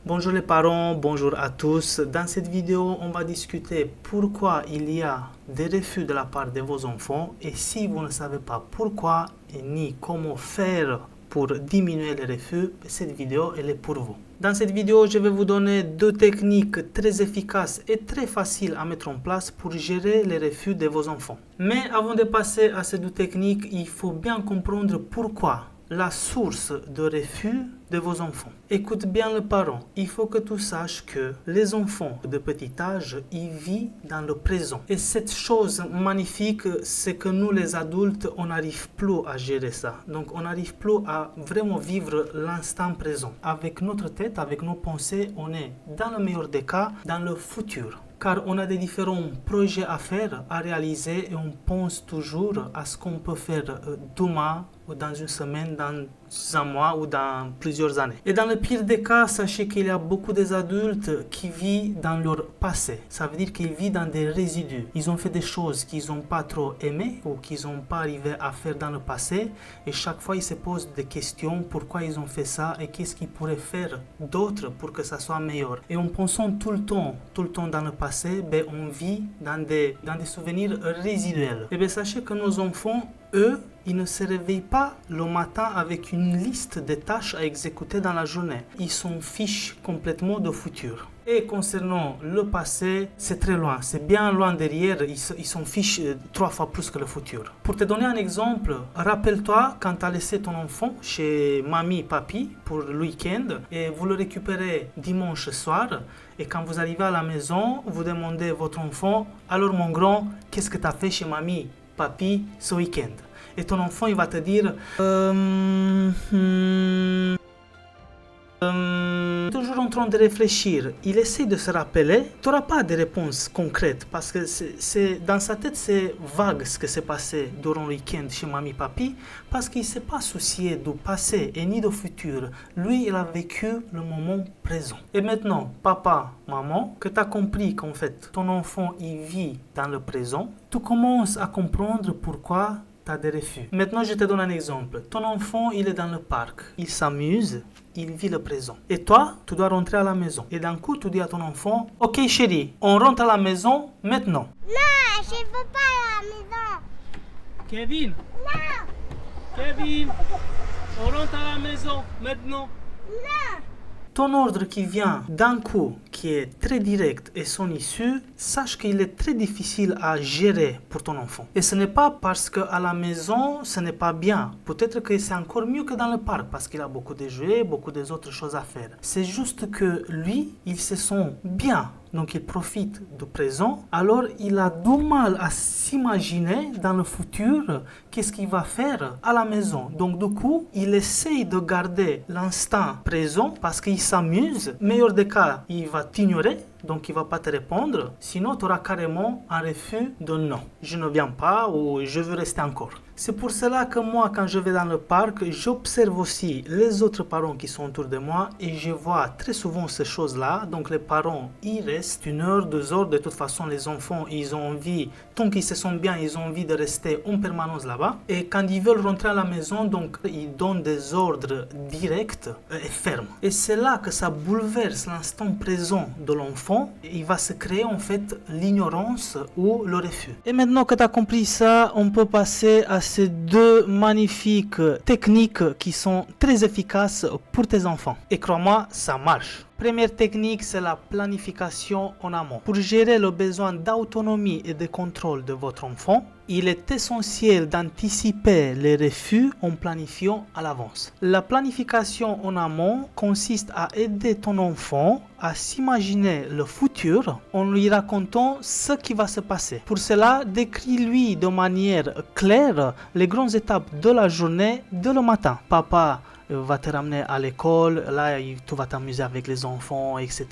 Bonjour les parents, bonjour à tous. Dans cette vidéo, on va discuter pourquoi il y a des refus de la part de vos enfants et si vous ne savez pas pourquoi et ni comment faire pour diminuer les refus, cette vidéo elle est pour vous. Dans cette vidéo, je vais vous donner deux techniques très efficaces et très faciles à mettre en place pour gérer les refus de vos enfants. Mais avant de passer à ces deux techniques, il faut bien comprendre pourquoi la source de refus de vos enfants. Écoute bien le parent, il faut que tu saches que les enfants de petit âge, ils vivent dans le présent. Et cette chose magnifique, c'est que nous les adultes, on n'arrive plus à gérer ça. Donc on n'arrive plus à vraiment vivre l'instant présent. Avec notre tête, avec nos pensées, on est dans le meilleur des cas, dans le futur. Car on a des différents projets à faire, à réaliser et on pense toujours à ce qu'on peut faire demain ou dans une semaine, dans un mois ou dans plusieurs années. Et dans le pire des cas, sachez qu'il y a beaucoup d'adultes qui vivent dans leur passé. Ça veut dire qu'ils vivent dans des résidus. Ils ont fait des choses qu'ils n'ont pas trop aimées ou qu'ils n'ont pas arrivé à faire dans le passé et chaque fois ils se posent des questions pourquoi ils ont fait ça et qu'est-ce qu'ils pourraient faire d'autre pour que ça soit meilleur. Et en pensant tout le temps dans le passé, on vit dans des souvenirs résiduels. Et sachez que nos enfants, eux, ils ne se réveillent pas le matin avec une liste de tâches à exécuter dans la journée. Ils s'en fichent complètement du futur. Et concernant le passé, c'est très loin. C'est bien loin derrière. Ils s'en fichent 3 fois plus que le futur. Pour te donner un exemple, rappelle-toi quand tu as laissé ton enfant chez mamie, papi pour le week-end et vous le récupérez dimanche soir. Et quand vous arrivez à la maison, vous demandez à votre enfant, alors mon grand, qu'est-ce que tu as fait chez mamie, papi ce week-end? Et ton enfant, il va te dire toujours en train de réfléchir. Il essaie de se rappeler. Tu n'auras pas de réponse concrète parce que dans sa tête, c'est vague ce qui s'est passé durant le week-end chez mamie, papi parce qu'il ne s'est pas soucié du passé et ni du futur. Lui, il a vécu le moment présent. Et maintenant, papa, maman, que tu as compris qu'en fait, ton enfant, il vit dans le présent, tu commences à comprendre pourquoi tu as des refus. Maintenant, je te donne un exemple. Ton enfant, il est dans le parc. Il s'amuse, il vit le présent. Et toi, tu dois rentrer à la maison. Et d'un coup, tu dis à ton enfant, ok chérie, on rentre à la maison maintenant. Non, je ne veux pas à la maison. Kevin. Non. Kevin, on rentre à la maison maintenant. Non. Ton ordre qui vient d'un coup, qui est très direct et son issue, sache qu'il est très difficile à gérer pour ton enfant. Et ce n'est pas parce qu'à la maison, ce n'est pas bien. Peut-être que c'est encore mieux que dans le parc parce qu'il a beaucoup de jouets, beaucoup d'autres choses à faire. C'est juste que lui, il se sent bien. Donc il profite du présent, alors il a du mal à s'imaginer dans le futur qu'est-ce qu'il va faire à la maison. Donc du coup, il essaye de garder l'instant présent parce qu'il s'amuse. Meilleur des cas, il va t'ignorer, donc il ne va pas te répondre. Sinon, tu auras carrément un refus de non. Je ne viens pas ou je veux rester encore. C'est pour cela que moi, quand je vais dans le parc, j'observe aussi les autres parents qui sont autour de moi et je vois très souvent ces choses-là. Donc les parents, ils restent 1 heure, 2 heures. De toute façon, les enfants, ils ont envie, tant qu'ils se sentent bien, ils ont envie de rester en permanence là-bas. Et quand ils veulent rentrer à la maison, donc ils donnent des ordres directs et fermes. Et c'est là que ça bouleverse l'instant présent de l'enfant. Il va se créer en fait l'ignorance ou le refus. Et maintenant que tu as compris ça, on peut passer à ces deux magnifiques techniques qui sont très efficaces pour tes enfants. Et crois-moi, ça marche. Première technique, c'est la planification en amont. Pour gérer le besoin d'autonomie et de contrôle de votre enfant, il est essentiel d'anticiper les refus en planifiant à l'avance. La planification en amont consiste à aider ton enfant à s'imaginer le futur en lui racontant ce qui va se passer. Pour cela, décris-lui de manière claire les grandes étapes de la journée dès le matin. Papa va te ramener à l'école, là tu vas t'amuser avec les enfants, etc.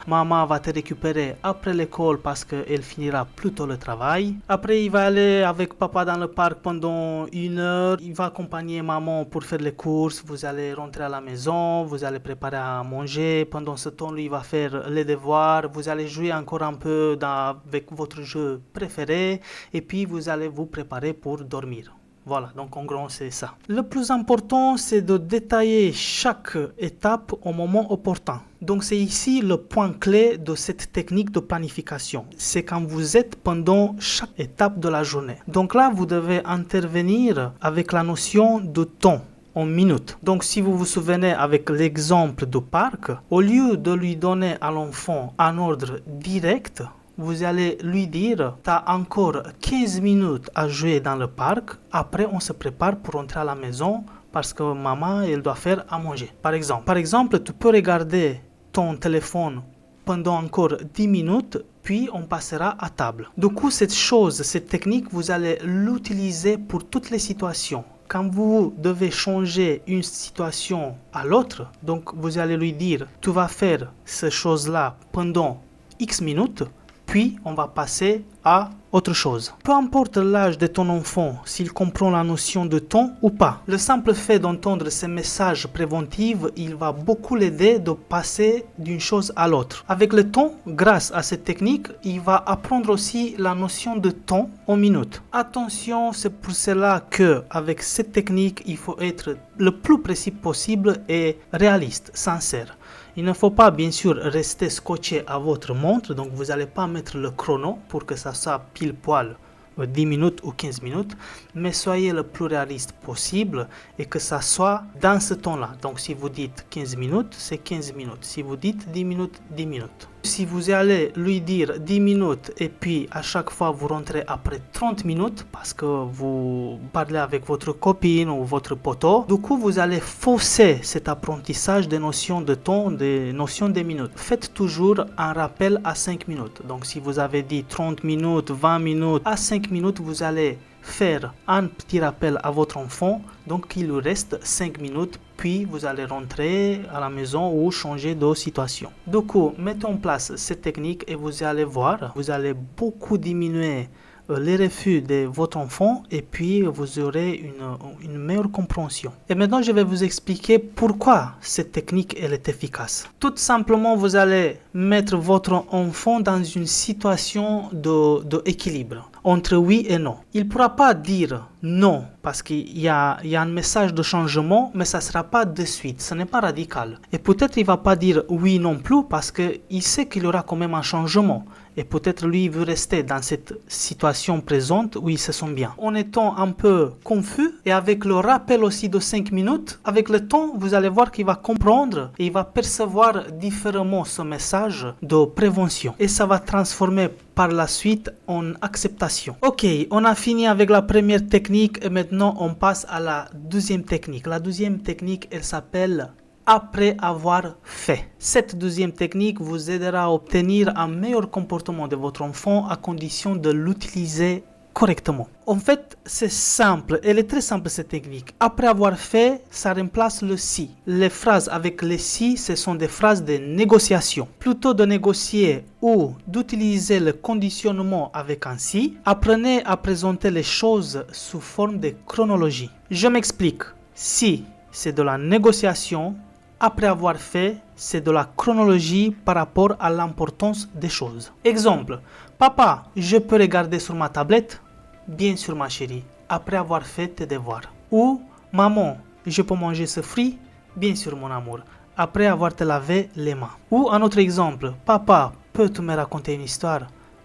Maman va te récupérer après l'école parce qu'elle finira plus tôt le travail. Après, il va aller avec papa dans le parc pendant 1 heure. Il va accompagner maman pour faire les courses. Vous allez rentrer à la maison, vous allez préparer à manger. Pendant ce temps, lui, il va faire les devoirs. Vous allez jouer encore un peu avec votre jeu préféré. Et puis, vous allez vous préparer pour dormir. Voilà, donc en gros, c'est ça. Le plus important, c'est de détailler chaque étape au moment opportun. Donc, c'est ici le point clé de cette technique de planification. C'est quand vous êtes pendant chaque étape de la journée. Donc là, vous devez intervenir avec la notion de temps en minutes. Donc, si vous vous souvenez avec l'exemple du parc, au lieu de lui donner à l'enfant un ordre direct, vous allez lui dire, tu as encore 15 minutes à jouer dans le parc, après on se prépare pour rentrer à la maison parce que maman, elle doit faire à manger. Par exemple, tu peux regarder ton téléphone pendant encore 10 minutes, puis on passera à table. Du coup, cette technique, vous allez l'utiliser pour toutes les situations. Quand vous devez changer une situation à l'autre, donc vous allez lui dire, tu vas faire ces choses-là pendant X minutes, puis on va passer à autre chose. Peu importe l'âge de ton enfant, s'il comprend la notion de temps ou pas, le simple fait d'entendre ces messages préventifs, il va beaucoup l'aider de passer d'une chose à l'autre. Avec le temps, grâce à cette technique, il va apprendre aussi la notion de temps en minutes. Attention, c'est pour cela que avec cette technique, il faut être le plus précis possible et réaliste, sincère. Il ne faut pas bien sûr rester scotché à votre montre, donc vous n'allez pas mettre le chrono pour que ça soit pile poil 10 minutes ou 15 minutes, mais soyez le plus réaliste possible et que ça soit dans ce temps-là. Donc si vous dites 15 minutes, c'est 15 minutes. Si vous dites 10 minutes, 10 minutes. Si vous allez lui dire 10 minutes et puis à chaque fois vous rentrez après 30 minutes parce que vous parlez avec votre copine ou votre poteau, du coup vous allez fausser cet apprentissage des notions de temps, des notions des minutes. Faites toujours un rappel à 5 minutes. Donc si vous avez dit 30 minutes, 20 minutes, à 5 minutes vous allez faire un petit rappel à votre enfant, donc il lui reste 5 minutes, puis vous allez rentrer à la maison ou changer de situation. Du coup, mettez en place cette technique et vous allez voir, vous allez beaucoup diminuer les refus de votre enfant et puis vous aurez une meilleure compréhension. Et maintenant, je vais vous expliquer pourquoi cette technique elle est efficace. Tout simplement, vous allez mettre votre enfant dans une situation d'équilibre entre oui et non. Il ne pourra pas dire non parce qu'il y a un message de changement, mais ça ne sera pas de suite, ce n'est pas radical. Et peut-être il ne va pas dire oui non plus parce qu'il sait qu'il y aura quand même un changement. Et peut-être lui il veut rester dans cette situation présente où il se sent bien. En étant un peu confus et avec le rappel aussi de 5 minutes, avec le temps, vous allez voir qu'il va comprendre et il va percevoir différemment ce message de prévention. Et ça va transformer par la suite en acceptation. Ok, on a fini avec la première technique et maintenant on passe à la deuxième technique. La deuxième technique, elle s'appelle après avoir fait. Cette deuxième technique vous aidera à obtenir un meilleur comportement de votre enfant à condition de l'utiliser correctement. En fait, c'est simple, elle est très simple cette technique. Après avoir fait, ça remplace le si. Les phrases avec le si, ce sont des phrases de négociation. Plutôt de négocier ou d'utiliser le conditionnement avec un si, apprenez à présenter les choses sous forme de chronologie. Je m'explique. Si, c'est de la négociation. Après avoir fait, c'est de la chronologie par rapport à l'importance des choses. Exemple, papa, je peux regarder sur ma tablette? Bien sûr ma chérie, après avoir fait tes devoirs. Ou, maman, je peux manger ce fruit? Bien sûr mon amour, après avoir te lavé les mains. Ou un autre exemple, papa, peux-tu me raconter une histoire?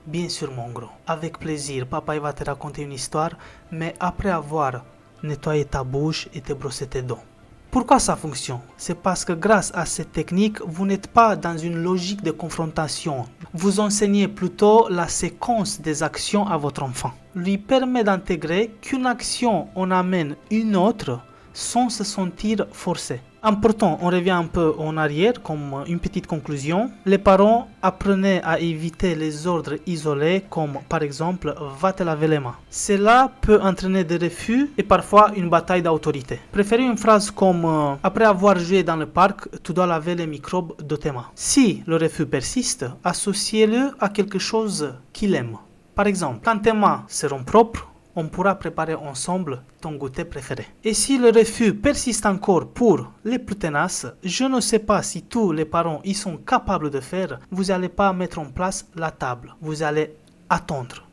Bien sûr mon gros, avec plaisir, papa il va te raconter une histoire, mais après avoir nettoyé ta bouche et te brossé tes dents. Pourquoi ça fonctionne? C'est parce que grâce à cette technique, vous n'êtes pas dans une logique de confrontation. Vous enseignez plutôt la séquence des actions à votre enfant. Lui permet d'intégrer qu'une action en amène une autre sans se sentir forcé. Important, on revient un peu en arrière comme une petite conclusion. Les parents apprenaient à éviter les ordres isolés comme par exemple « va te laver les mains ». Cela peut entraîner des refus et parfois une bataille d'autorité. Préférez une phrase comme « après avoir joué dans le parc, tu dois laver les microbes de tes mains ». Si le refus persiste, associez-le à quelque chose qu'il aime. Par exemple, quand tes mains seront propres, on pourra préparer ensemble ton goûter préféré. Et si le refus persiste encore pour les plus tenaces, je ne sais pas si tous les parents y sont capables de faire, vous n'allez pas mettre en place la table, vous allez attendre.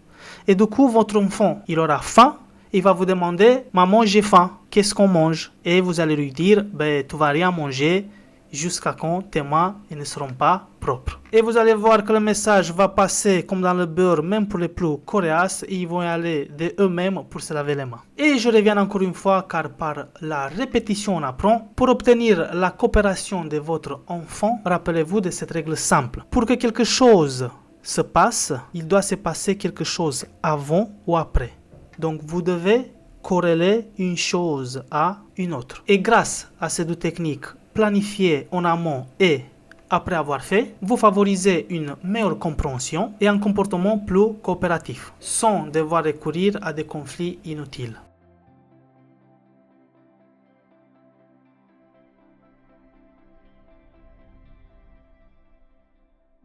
Et du coup, votre enfant, il aura faim il va vous demander « Maman, j'ai faim, qu'est-ce qu'on mange ?» Et vous allez lui dire « Tu vas rien manger jusqu'à quand tes mains ne seront pas propres. » Et vous allez voir que le message va passer comme dans le beurre, même pour les plus coriaces, et ils vont y aller de eux-mêmes pour se laver les mains. Et je reviens encore une fois, car par la répétition on apprend. Pour obtenir la coopération de votre enfant, rappelez-vous de cette règle simple. Pour que quelque chose se passe, il doit se passer quelque chose avant ou après. Donc vous devez corréler une chose à une autre. Et grâce à ces deux techniques, planifier en amont et après avoir fait, vous favorisez une meilleure compréhension et un comportement plus coopératif, sans devoir recourir à des conflits inutiles.